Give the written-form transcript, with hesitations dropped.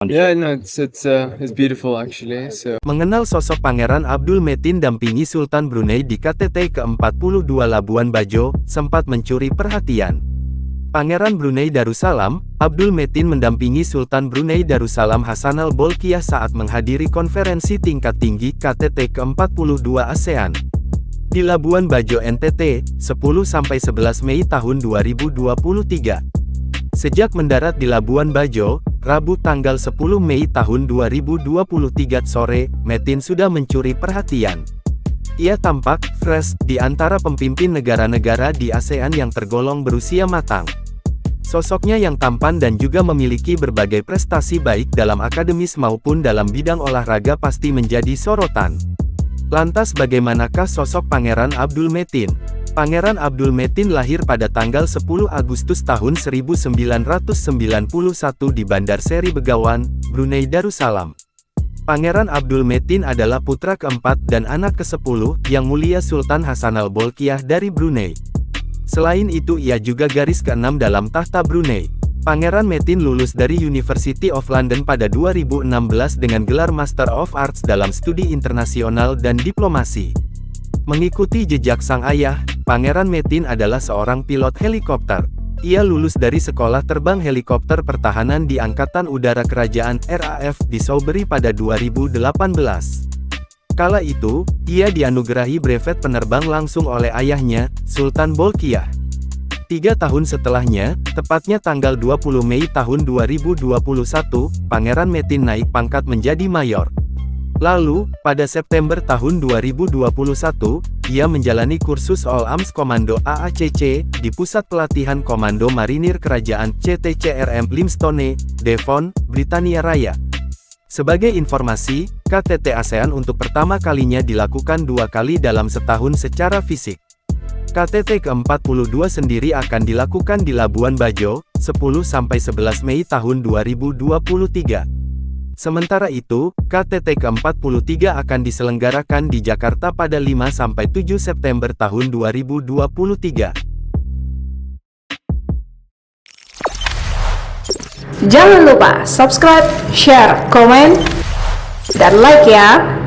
Yeah, no, it's beautiful actually. So Mengenal sosok Pangeran Abdul Metin dampingi Sultan Brunei di KTT ke-42 Labuan Bajo, sempat mencuri perhatian. Pangeran Brunei Darussalam, Abdul Metin mendampingi Sultan Brunei Darussalam Hassanal Bolkiah saat menghadiri konferensi tingkat tinggi KTT ke-42 ASEAN. Di Labuan Bajo NTT, 10-11 Mei tahun 2023. Sejak mendarat di Labuan Bajo, Rabu tanggal 10 Mei tahun 2023 sore, Metin sudah mencuri perhatian. Ia tampak fresh di antara pemimpin negara-negara di ASEAN yang tergolong berusia matang. Sosoknya yang tampan dan juga memiliki berbagai prestasi baik dalam akademis maupun dalam bidang olahraga pasti menjadi sorotan. Lantas bagaimanakah sosok Pangeran Abdul Metin? Pangeran Abdul Metin lahir pada tanggal 10 Agustus tahun 1991 di Bandar Seri Begawan, Brunei Darussalam. Pangeran Abdul Metin adalah putra keempat dan anak ke-10 Yang Mulia Sultan Hassanal Bolkiah dari Brunei. Selain itu ia juga garis ke-6 dalam tahta Brunei. Pangeran Metin lulus dari University of London pada 2016 dengan gelar Master of Arts dalam Studi Internasional dan Diplomasi. Mengikuti jejak sang ayah, Pangeran Metin adalah seorang pilot helikopter. Ia lulus dari Sekolah Terbang Helikopter Pertahanan di Angkatan Udara Kerajaan RAF di Salisbury pada 2018. Kala itu, ia dianugerahi brevet penerbang langsung oleh ayahnya, Sultan Bolkiah. 3 tahun setelahnya, tepatnya tanggal 20 Mei tahun 2021, Pangeran Metin naik pangkat menjadi mayor. Lalu, pada September tahun 2021, ia menjalani kursus All Arms Komando AACC, di Pusat Pelatihan Komando Marinir Kerajaan CTCRM Limestone, Devon, Britania Raya. Sebagai informasi, KTT ASEAN untuk pertama kalinya dilakukan 2 kali dalam setahun secara fisik. KTT ke-42 sendiri akan dilakukan di Labuan Bajo, 10-11 Mei tahun 2023. Sementara itu, KTT ke-43 akan diselenggarakan di Jakarta pada 5-7 September tahun 2023. Jangan lupa subscribe, share, komen, dan like ya!